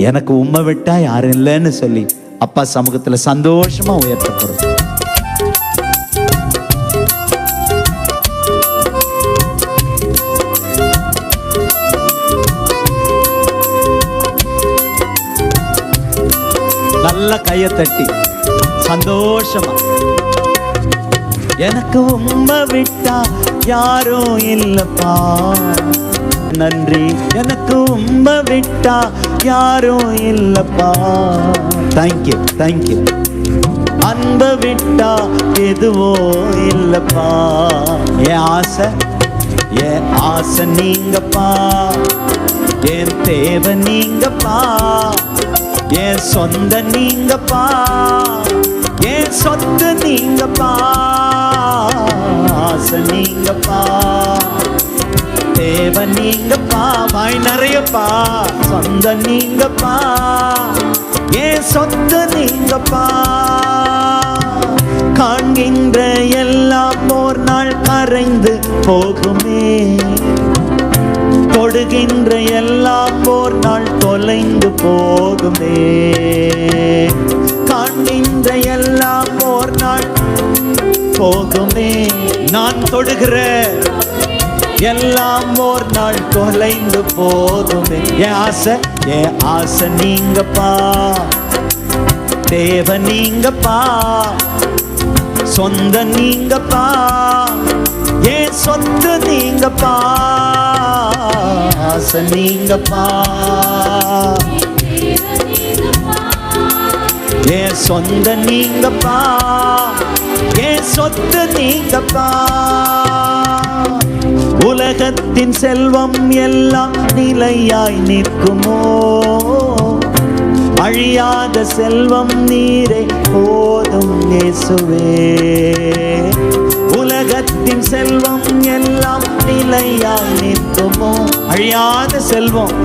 எனக்கு உம்மை விட்டா யாரும் இல்லைன்னு சொல்லி அப்பா சமூகத்துல சந்தோஷமா உயர்த்த போறோம். நல்ல கையை தட்டி சந்தோஷமா, எனக்கு உம்மை விட்டா யாரும் இல்லப்பா, நன்றி, எனக்கு உம்மை விட்டா யாரும் இல்லப்பா, தேங்க்யூ தேங்க்யூ, அன்பை விட்டா எதுவோ இல்லப்பா, என் ஆசை நீங்கப்பா, என் தேவை நீங்கப்பா, என் சொந்த நீங்கப்பா, என் சொத்து நீங்கப்பா, ஆசை நீங்கப்பா, தேவை நீங்கப்பா, வாய் நிறையப்பா, சொந்த நீங்கப்பா, என் சொத்து நீங்கப்பா, காண்கின்ற எல்லாம் ஒரு நாள் கரைந்து போகுமே, தொடுகின்ற எல்லாம் ஒரு நாள் தொலைந்து போகுமே, காண்கின்ற எல்லாம் ஒரு நாள் போகுமே, நான் தொடுகிற எல்லாம் ஒரு நாள் தொலைந்து போகுமே, என் ஆசை நீங்கப்பா, தேவை நீங்கப்பா, சொந்த நீங்கப்பா, என் சொத்து நீங்கப்பா, ஆசை நீங்கப்பா, என் சொந்த நீங்கப்பா, என் சொத்து நீங்கப்பா, உலகத்தின் செல்வம் எல்லாம் நிலையாய் நிற்குமோ, அழியாத செல்வம் நீரே போதும் இயேசுவே, உலகத்தின் செல்வம் எல்லாம் நிலையாய் நிற்குமோ, அழியாத செல்வம்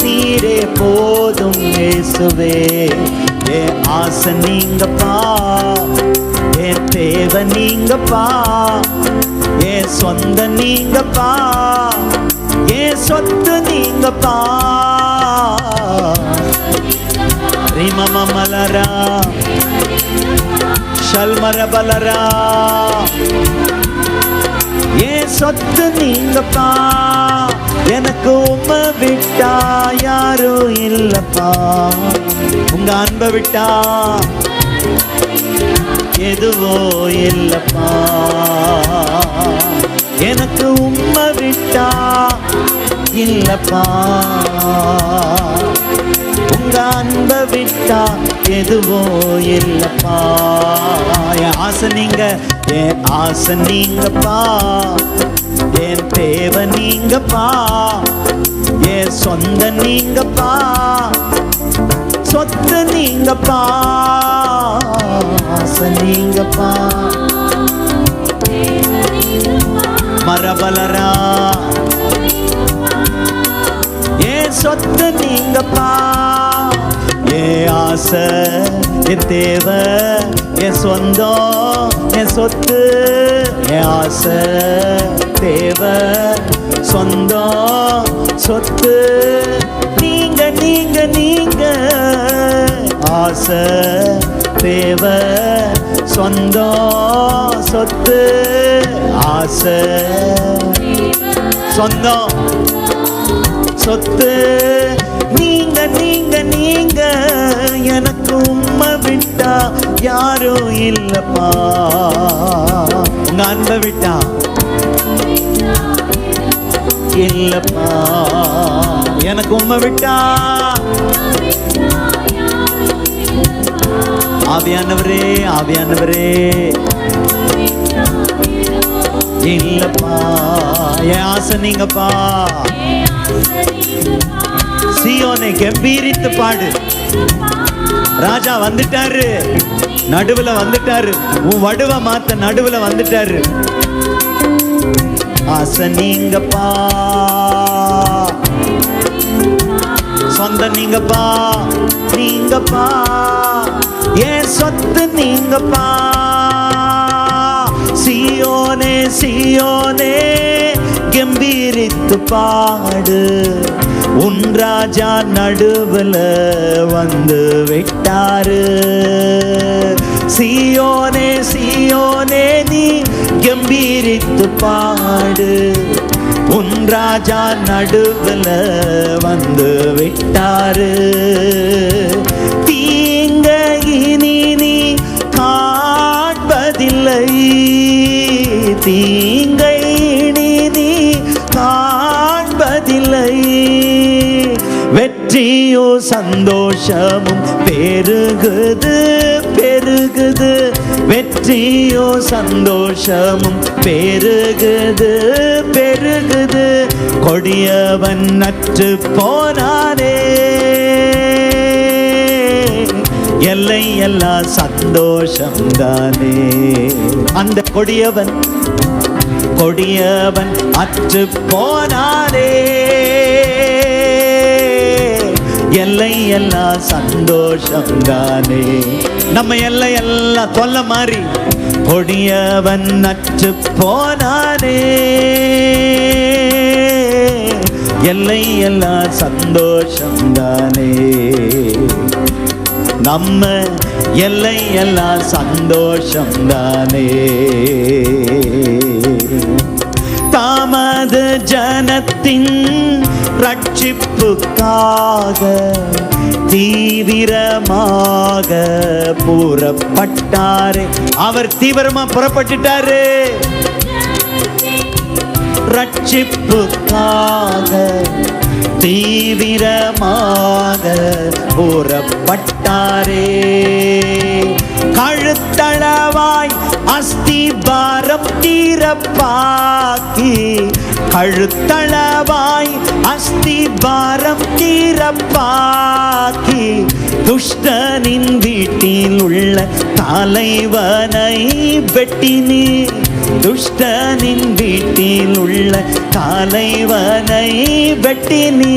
நீரே போதும் இயேசுவே, என் ஆசை நீங்கப்பா, என் தேவை நீங்கப்பா, என் சொந்த நீங்கப்பா, என் சொத்து நீங்கப்பா, ரிமம மலரா ஷல்மர பலரா, என் சொத்து நீங்கப்பா, எனக்கு உம்மை விட்டா யாரும் இல்லப்பா, உங்க அன்பை விட்டா எதுவோ இல்லப்பா, எனக்கு உம்மை விட்டா இல்லப்பா, உங்க அன்பை விட்டா எதுவோ இல்லப்பா, என் ஆசை நீங்க, என் ஆசை நீங்கப்பா, என் தேவை நீங்கப்பா, என் சொந்த நீங்கப்பா, சொத்து நீங்கப்பா, ஆசை நீங்கப்பா, மரபலரா, என் சொத்து நீங்கப்பா, என் ஆசை, என் தேவை, என் சொந்தம், என் சொத்து, என் ஆசை, தேவை, சொந்தம், சொத்து நீங்க நீங்க நீங்க, ஆசை, தேவை, சொந்தம், சொத்து, ஆசை, சொந்தம், சொத்து நீங்க நீங்க நீங்க, எனக்கு உம்மை விட்டா யாரும் இல்லப்பா, உங்க அன்பை விட்டா இல்லப்பா, எனக்கு உம்மை விட்டா, ஆவியானவரே ஆவியானவரே இல்லப்பா, என் ஆசை நீங்கப்பா, சீயோனை கம்பீரித்து பாடு, ராஜா வந்துட்டாரு, நடுவுல வந்துட்டாரு, உன் வடுவ மாத்த நடுவுல வந்துட்டாரு, ஆசை நீங்கப்பா, சொந்த நீங்கப்பா, நீங்கப்பா, என் சொத்து நீங்கப்பா, சீயோனே சீயோனே கம்பீரித்து பாடு, உன் ராஜா நடுவுல வந்து விட்டாரு. சீயோனே சீயோனே நீ கம்பீரித்து பாடு, உன் ராஜா நடுவுல வந்து விட்டாரு. தீங்க இனி நீ காண்பதில்லை, தீங்கை இனி நீ காண்பதில்லை. வெற்றியோ சந்தோஷமும் பெருகுது பெருகுது, வெற்றியோ சந்தோஷமும் பெருகுது பெருகுது. கொடியவன் நற்று போனானே, எல்லை எல்லாம் சந்தோஷம்தானே. அந்த கொடியவன் கொடியவன் அற்று போனானே, எல்லை எல்லாம் சந்தோஷம்தானே. நம்ம எல்லை எல்லாம் தொல்ல மாறி கொடியவன் அற்று போனானே, எல்லை எல்லாம் சந்தோஷம்தானே. நம்ம எல்லை எல்லாம் சந்தோஷம்தானே. தாமது ஜனத்தின் ரட்சிப்புக்காக தீவிரமாக புறப்பட்டாரே. அவர் தீவிரமா புறப்பட்டுட்டாரு. ரட்சிப்புக்காக தீவிரமாக புறப்பட்டாரே. கழுத்தளவாய் அஸ்திபாரம் தீரப்பாக்கி, கழுத்தளவாய் அஸ்திபாரம் தீரப்பாக்கி, துஷ்டனின் வீட்டில் உள்ள தலைவனை வெட்டினி, துஷ்டனின் வீட்டில் உள்ள தலைவனை வெட்டினி.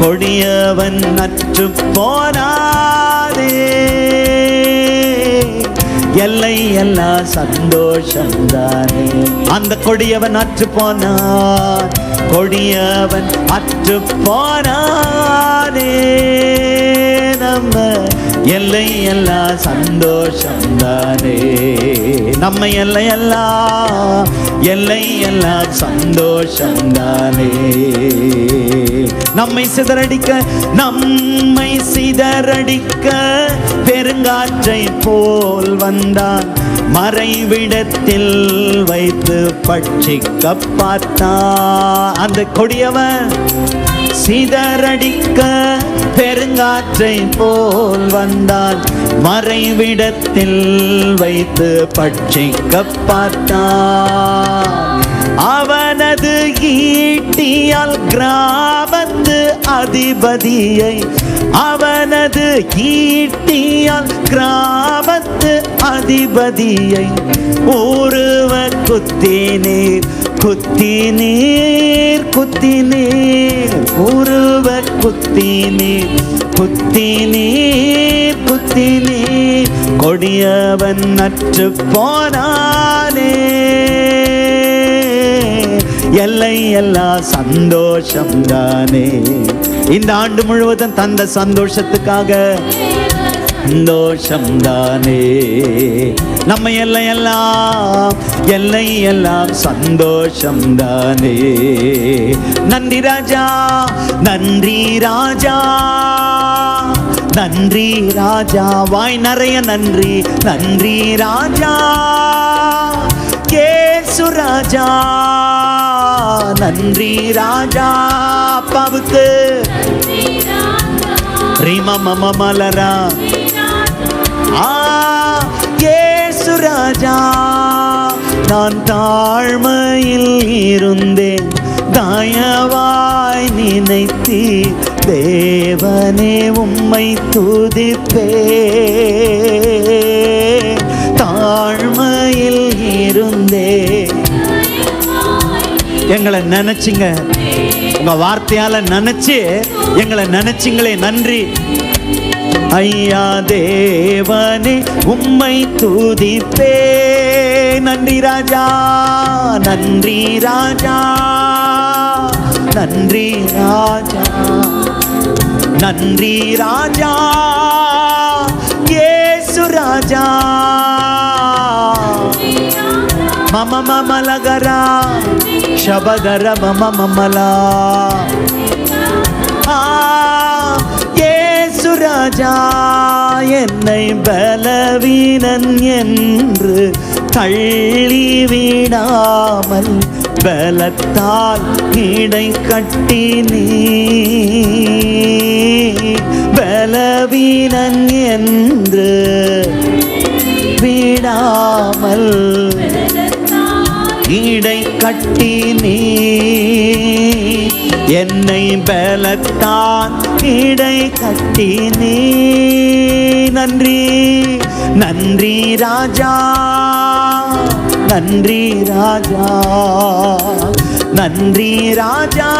கொடியவன் நற்று போனாரே, எல்லை எல்லாம் சந்தோஷம்தானே. அந்த கொடியவன் அற்று போனான், கொடியவன் அற்று போனானே. நம்ம எல்லை எல்லாம் சந்தோஷம்தானே. நம்ம எல்லை எல்லாம் சந்தோஷம்தானே. நம்மை சிதறடிக்க பெருங்காற்றை போல் வந்தான், மறைவிடத்தில் வைத்து பட்சிக்க பார்த்தான். அந்த கொடியவன் சிதறடிக்க பெருங்காற்றை போல் வந்தான், மறைவிடத்தில் வைத்து பட்சிக்க பார்த்தான். அவனது ஈட்டியால் கிராமத்து அதிபதியை, அவனது ஈட்டியால் கிராமத்து அதிபதியை ஒருவ குத்தினீர் குத்தினீர் குத்தினீர், ஒருவ குத்தினீர் குத்தினீர் குத்தினீர். கொடியவன் நற்று போனானே, எல்லை எல்லாம் சந்தோஷம்தானே. இந்த ஆண்டு முழுவதும் தந்த சந்தோஷத்துக்காக சந்தோஷம்தானே. நம்ம எல்லை எல்லாம் சந்தோஷம்தானே. நன்றி ராஜா நன்றி ராஜா நன்றி ராஜா, வாய் நிறைய நன்றி நன்றி ராஜா. இயேசு ராஜா நன்றி ராஜா. அப்பாவுக்கு ரீமா மம மலரா. இயேசு ராஜா, நான் தாழ்மையில் இருந்தேன், தயவாய் நினைத்தி தேவனே உம்மை துதிப்பே. தாழ்மையில் இருந்தே எங்களை நினைச்சிங்க, உங்க வார்த்தையால நினைச்சு எங்களை நினைச்சிங்களே, நன்றி ஐயா. தேவனே உம்மை துதிப்பே. நன்றி ராஜா நன்றி ராஜா. நன்றி ராஜா, நன்றி ராஜா, இயேசு ராஜா. மம மமலகரா ஷபதர மம மமலா. இயேசு ராஜா, என்னை பலவீனன் என்று தள்ளிவிடாமல் பலத்தால் இடை கட்டி நீ பலவீனன் என்று விடாமல் இடை கட்டி நீ என்னை பலத்தான் இடை கட்டி நீ. நன்றி நன்றி ராஜா, நன்றி ராஜா, நன்றி ராஜா,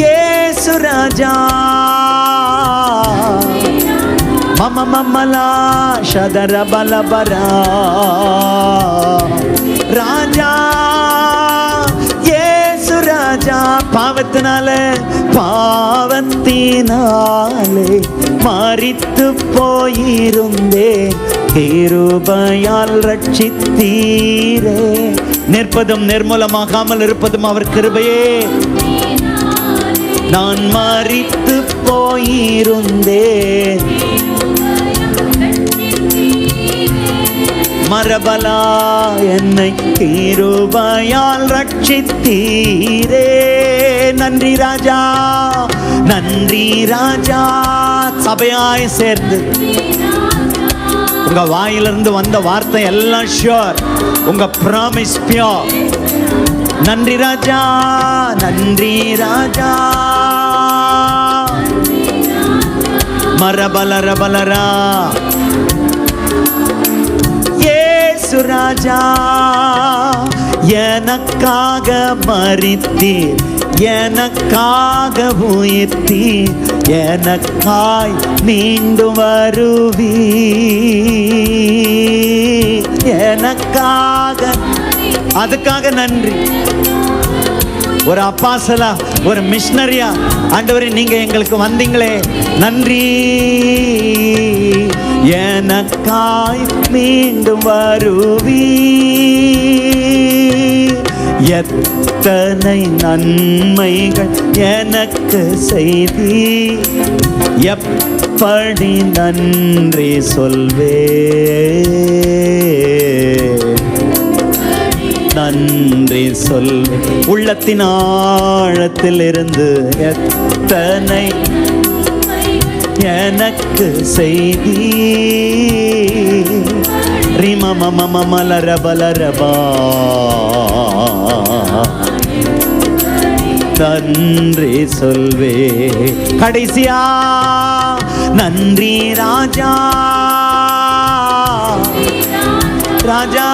இயேசு ராஜா. மம மமலா ஷதர பலபரா ராஜா, இயேசு ராஜா. பாவத்தினாலே மரித்து போயிருந்தேன், கிருபையால் ரட்சித்தீரே. நிற்பதும் நிர்மூலமாகாமல் இருப்பதும் அவர் கிருபையே. நான் மரித்து போயிருந்தேன், மரபலா என்னை கிருபையால் ரட்சித்தீரே. நன்றி ராஜா, நன்றி ராஜா. சபையாய் சேர்ந்து உங்க வாயிலிருந்து வந்த வார்த்தை எல்லாம் ஷுவர், உங்க ப்ராமிஸ் பியூர். நன்றி ராஜா, நன்றி ராஜா. மரபலரபலரா இயேசு ராஜா, எனக்காக மரித்தீர், எனக்காக உயிர்த்தீர், எனக்காய் மீண்டும் வருவீர், எனக்காக. அதுக்காக நன்றி. ஒரு அப்பாசலா, ஒரு மிஷனரியா ஆண்டவரே நீங்க எங்களுக்கு வந்தீங்களே, நன்றி. எனக்காய் மீண்டும் வருவீர், எத்தனை நன்மைகள் எனக்கு செய்தி, எப்படி நன்றி சொல்வே, நன்றி சொல்வே. உள்ளத்தின் ஆழத்தில் இருந்து எத்தனை எனக்கு செய்தி, ரிமமமமலரபலரபா நன்றி சொல்வே. கடைசியா நன்றி ராஜா, ராஜா